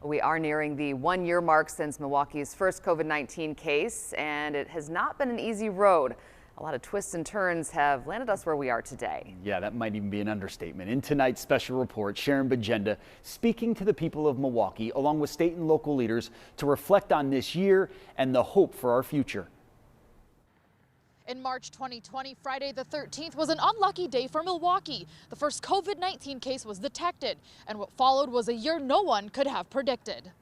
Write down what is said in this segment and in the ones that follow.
We are nearing the 1-year mark since Milwaukee's first COVID-19 case, and it has not been an easy road. A lot of twists and turns have landed us where we are today. Yeah, that might even be an understatement. In tonight's special report, Sharon Bajenda speaking to the people of Milwaukee, along with state and local leaders, to reflect on this year and the hope for our future. In March 2020, Friday the 13th was an unlucky day for Milwaukee. The first COVID-19 case was detected, and what followed was a year no one could have predicted.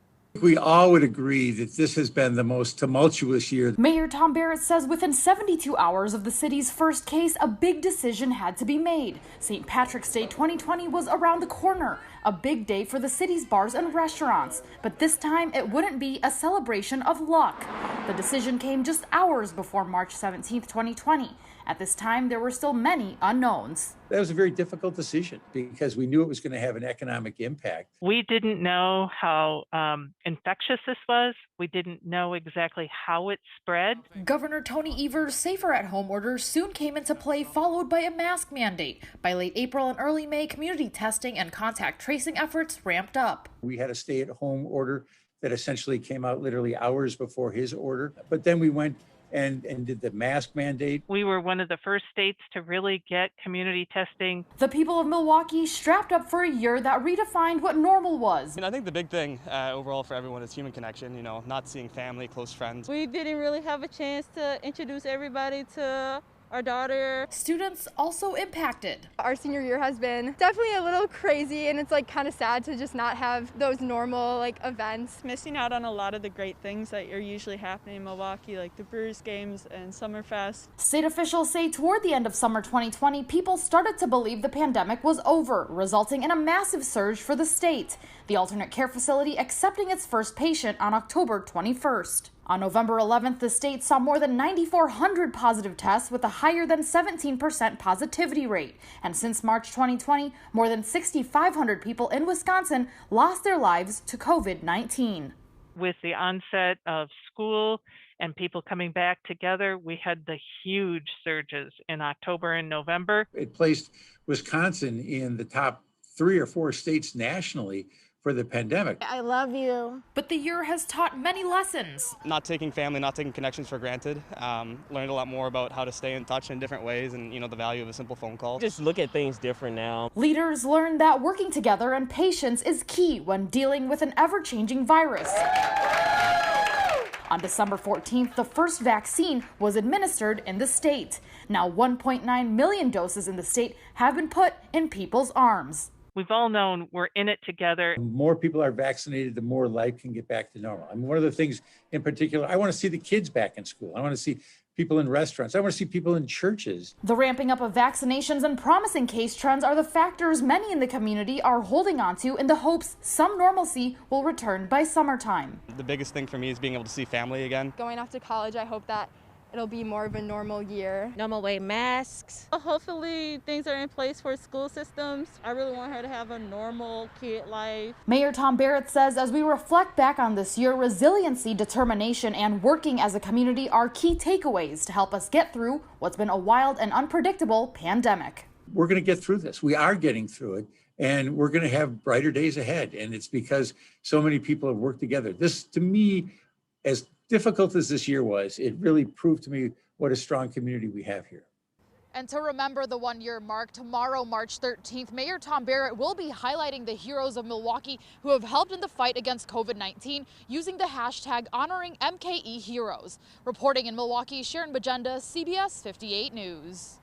We all would agree that this has been the most tumultuous year. Mayor Tom Barrett says within 72 hours of the city's first case, a big decision had to be made. St. Patrick's Day 2020 was around the corner, a big day for the city's bars and restaurants. But this time, it wouldn't be a celebration of luck. The decision came just hours before March 17th, 2020. At this time, there were still many unknowns. That was a very difficult decision because we knew it was going to have an economic impact. We didn't know how infectious this was. We didn't know exactly how it spread. Governor Tony Evers' safer-at-home orders soon came into play, followed by a mask mandate. By late April and early May, community testing and contact tracing efforts ramped up. We had a stay-at-home order that essentially came out literally hours before his order. But then we went and did the mask mandate. We were one of the first states to really get community testing. The people of Milwaukee strapped up for a year that redefined what normal was. I think the big thing overall for everyone is human connection, not seeing family, close friends. We didn't really have a chance to introduce everybody to our daughter. Students also impacted. Our senior year has been definitely a little crazy, and it's kind of sad to just not have those normal events. Missing out on a lot of the great things that are usually happening in Milwaukee, like the Brewers games and Summerfest. State officials say toward the end of summer 2020, people started to believe the pandemic was over, resulting in a massive surge for the state. The alternate care facility accepting its first patient on October 21st. On November 11th, the state saw more than 9,400 positive tests with a higher than 17% positivity rate. And since March 2020, more than 6,500 people in Wisconsin lost their lives to COVID-19. With the onset of school and people coming back together, we had the huge surges in October and November. It placed Wisconsin in the top 3 or 4 states nationally for the pandemic. I love you. But the year has taught many lessons. Not taking family, not taking connections for granted. Learned a lot more about how to stay in touch in different ways and, the value of a simple phone call. Just look at things different now. Leaders learned that working together and patience is key when dealing with an ever-changing virus. On December 14th, the first vaccine was administered in the state. Now 1.9 million doses in the state have been put in people's arms. We've all known we're in it together. The more people are vaccinated, the more life can get back to normal. One of the things in particular, I want to see the kids back in school. I want to see people in restaurants. I want to see people in churches. The ramping up of vaccinations and promising case trends are the factors many in the community are holding on to in the hopes some normalcy will return by summertime. The biggest thing for me is being able to see family again. Going off to college, I hope that it'll be more of a normal year. Normal way masks. Hopefully things are in place for school systems. I really want her to have a normal kid life. Mayor Tom Barrett says as we reflect back on this year, resiliency, determination, and working as a community are key takeaways to help us get through what's been a wild and unpredictable pandemic. We're going to get through this. We are getting through it, and we're going to have brighter days ahead. And it's because so many people have worked together. This, to me, as difficult as this year was, it really proved to me what a strong community we have here. And to remember the 1-year mark, tomorrow, March 13th, Mayor Tom Barrett will be highlighting the heroes of Milwaukee who have helped in the fight against COVID-19 using the hashtag honoring MKE Heroes. Reporting in Milwaukee, Sharon Bajenda, CBS 58 News.